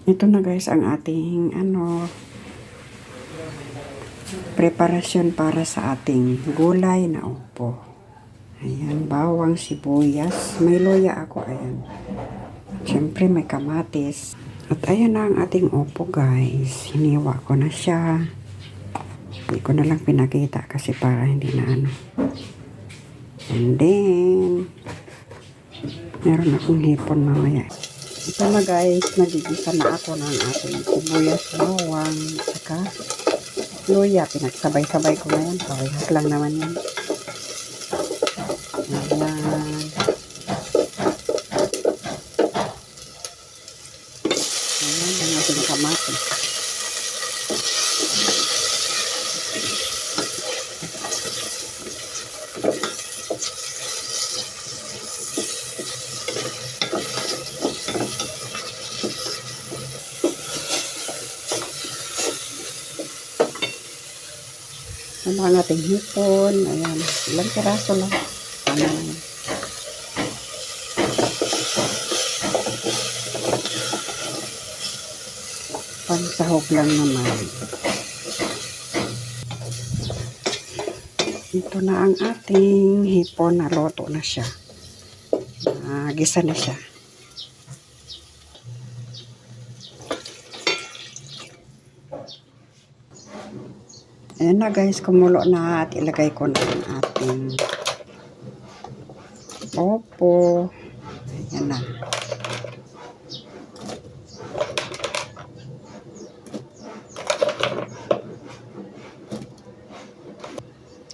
Ito na guys ang ating preparasyon para sa ating gulay na upo. Ayan, bawang, sibuyas, may luya ako, ayan. Siyempre may kamatis. At ayan na ang ating upo guys. Hiniwa ko na siya. Hindi ko na lang pinakita kasi para hindi na And then, meron akong hipon mamaya. Ito na guys, nagigisa na ako ng ating sibuyas, bawang, saka luya. Pinagsabay-sabay ko na yan. Parehas lang naman yan. Ayan. Ayan, ang ating kamatis. Ano ang ating hipon. Ayan. Ilang piraso lang. Ano na yan. Pansahog lang naman. Ito na ang ating hipon. Naluto na siya. Gisa na siya. Ayan na guys, kumulo na at ilagay ko na ang ating opo. Ayan na.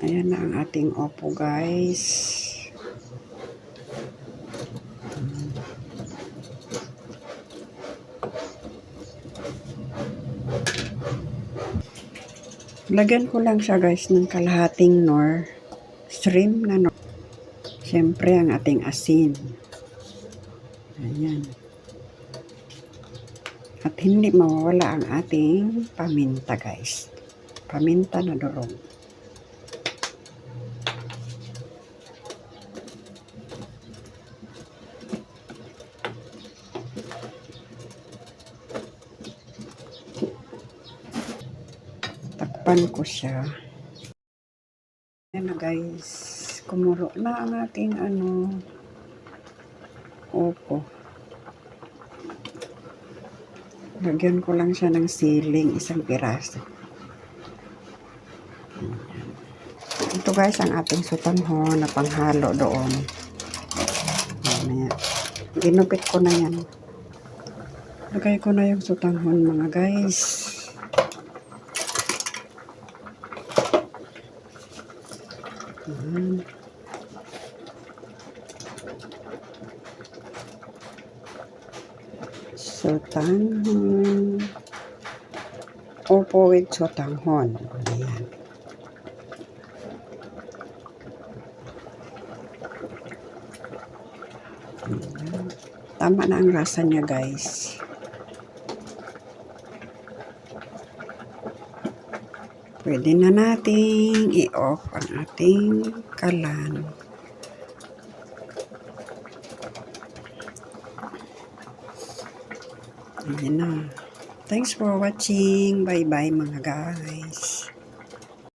Ayan na ang ating opo guys. Lagyan ko lang siya guys ng kalahating nor shrimp na nor. Siyempre ang ating asin. Ayan. At hindi mawawala ang ating paminta guys. Paminta na durog. Takpan ko siya. Ayan na guys. Kumulo na ang ating opo. Lagyan ko lang siya ng siling, isang piraso. Ito guys ang ating sutanghon na panghalo doon. Ayan. Ginupit ko na yan. Lagay ko na yung sutanghon mga guys. Sotanghon. Opo with sotanghon. Ayan. Tama na ang lasa niya guys. Pwede na nating i-off ang ating kalan. Ayan na. Thanks for watching. Bye-bye mga guys.